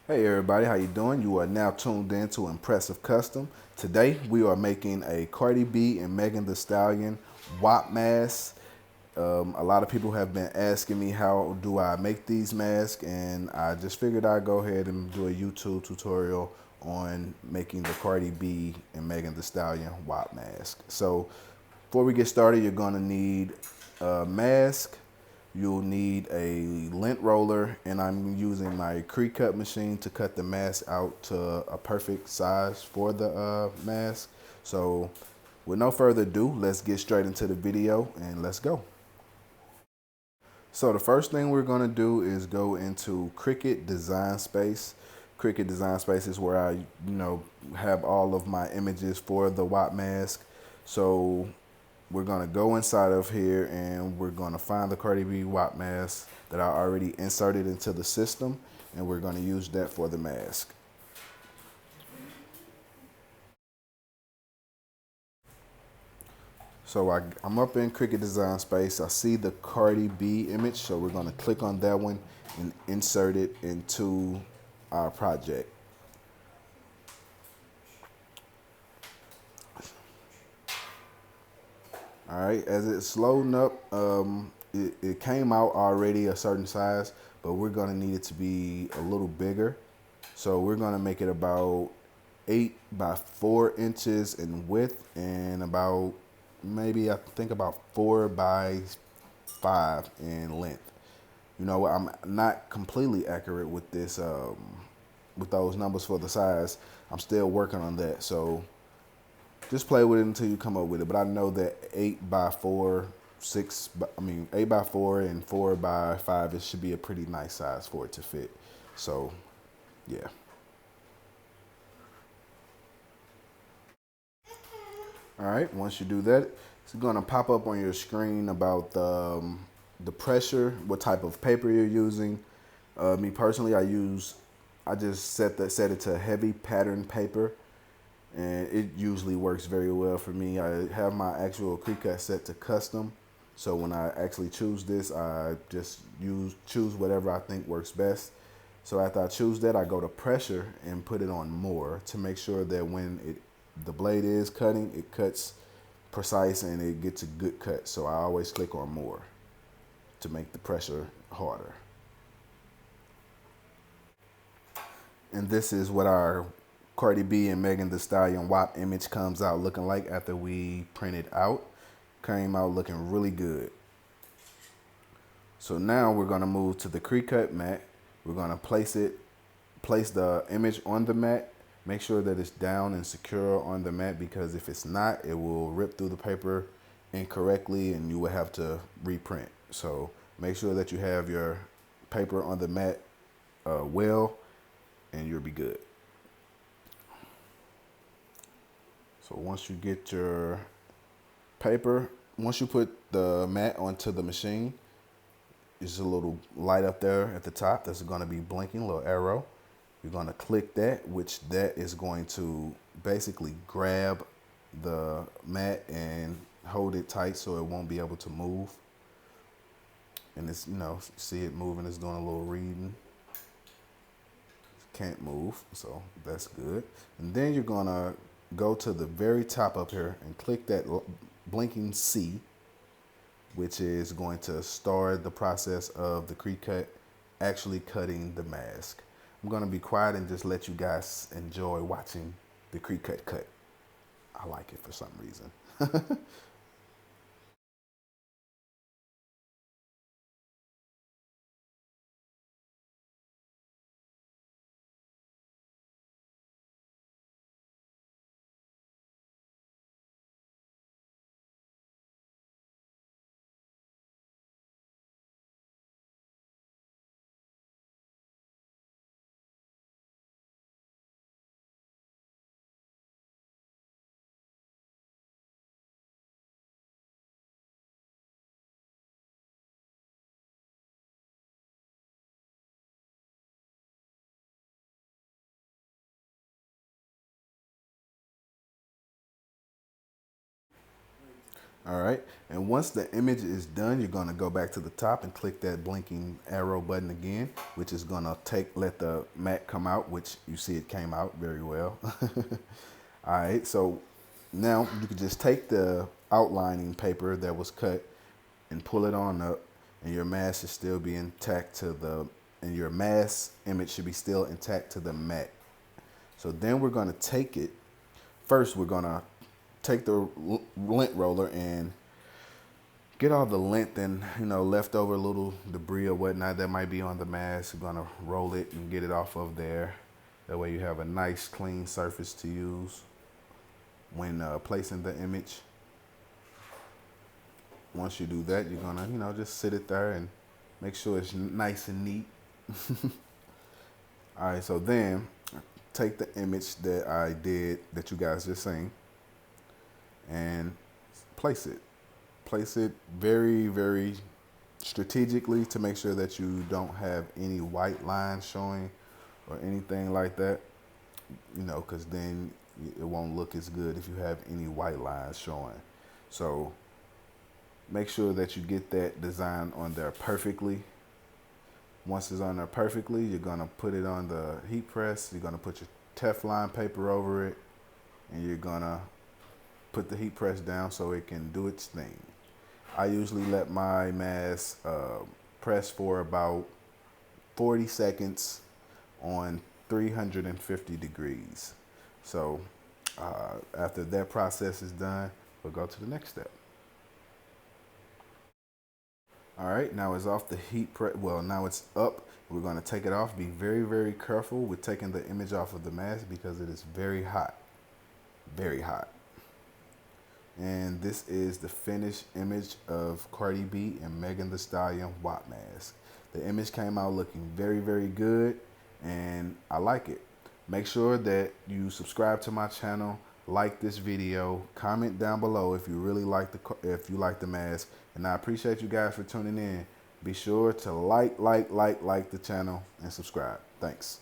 Hey everybody, how you doing? You are now tuned in to Impressive Custom. Today we are making a Cardi B and Megan Thee Stallion WAP mask. A lot of people have been asking me how do I make these masks, and I just figured I'd go ahead and do a YouTube tutorial on making the Cardi B and Megan Thee Stallion WAP mask. So before we get started, you're gonna need a mask. You'll need a lint roller, and I'm using my Cricut machine to cut the mask out to a perfect size for the mask. So with no further ado, let's get straight into the video and let's go. So the first thing we're gonna do is go into Cricut Design Space. Cricut Design Space is where I have all of my images for the WAP mask. So we're gonna go inside of here and we're gonna find the Cardi B WAP mask that I already inserted into the system, and we're gonna use that for the mask. So I'm up in Cricut Design Space. I see the Cardi B image, so we're gonna click on that one and insert it into our project. All right, as it's loading up, it came out already a certain size, but we're gonna need it to be a little bigger. So we're gonna make it about 8 by 4 inches in width and about maybe I think about 4 by 5 in length. You know, I'm not completely accurate with this, with those numbers for the size. I'm still working on that. So just play with it until you come up with it. But I know that 8 by 4, 8 by 4 and 4 by 5, it should be a pretty nice size for it to fit. So yeah. All right, once you do that, it's gonna pop up on your screen about the pressure, what type of paper you're using. Me personally, I just set it to heavy pattern paper, and it usually works very well for me. I have my actual Cricut set to custom, so when I actually choose this, I just choose whatever I think works best. So after I choose that, I go to pressure and put it on more to make sure that when the blade is cutting, it cuts precise and it gets a good cut. So I always click on more to make the pressure harder. And this is what our Cardi B and Megan Thee Stallion WAP image comes out looking like after we print it out. Came out looking really good. So now we're gonna move to the Cricut mat. We're gonna place the image on the mat. Make sure that it's down and secure on the mat, because if it's not, it will rip through the paper incorrectly and you will have to reprint. So make sure that you have your paper on the mat well, and you'll be good. So once you get your paper, once you put the mat onto the machine, there's a little light up there at the top that's going to be blinking, a little arrow. You're going to click that, which that is going to basically grab the mat and hold it tight so it won't be able to move. And it's, see it moving, it's doing a little reading. Can't move, so that's good. And then you're going to go to the very top up here and click that blinking C, which is going to start the process of the Cricut actually cutting the mask. I'm going to be quiet and just let you guys enjoy watching the Cricut cut. I like it for some reason. All right, and once the image is done, you're gonna go back to the top and click that blinking arrow button again, which is gonna let the mat come out, which you see it came out very well. All right, so now you can just take the outlining paper that was cut and pull it on up, and your mask should still be intact and your mask image should be still intact to the mat. So then we're gonna take it. First, we're gonna take the lint roller and get all the lint and leftover little debris or whatnot that might be on the mask. We're gonna roll it and get it off of there. That way you have a nice clean surface to use when placing the image. Once you do that, you're gonna just sit it there and make sure it's nice and neat. All right, so then take the image that I did that you guys just seen and place it. Place it very, very strategically to make sure that you don't have any white lines showing or anything like that, because then it won't look as good if you have any white lines showing. So make sure that you get that design on there perfectly. Once it's on there perfectly, you're gonna put it on the heat press. You're gonna put your Teflon paper over it, and you're gonna put the heat press down so it can do its thing. I usually let my mask press for about 40 seconds on 350 degrees. So after that process is done, we'll go to the next step. All right, now it's off the heat press. Well, now it's up. We're going to take it off. Be very, very careful with taking the image off of the mask because it is very hot. Very hot. And this is the finished image of Cardi B and Megan Thee Stallion WAP mask. The image came out looking very, very good, and I like it. Make sure that you subscribe to my channel, like this video, comment down below if you really like the mask, and I appreciate you guys for tuning in. Be sure to like the channel and subscribe. Thanks.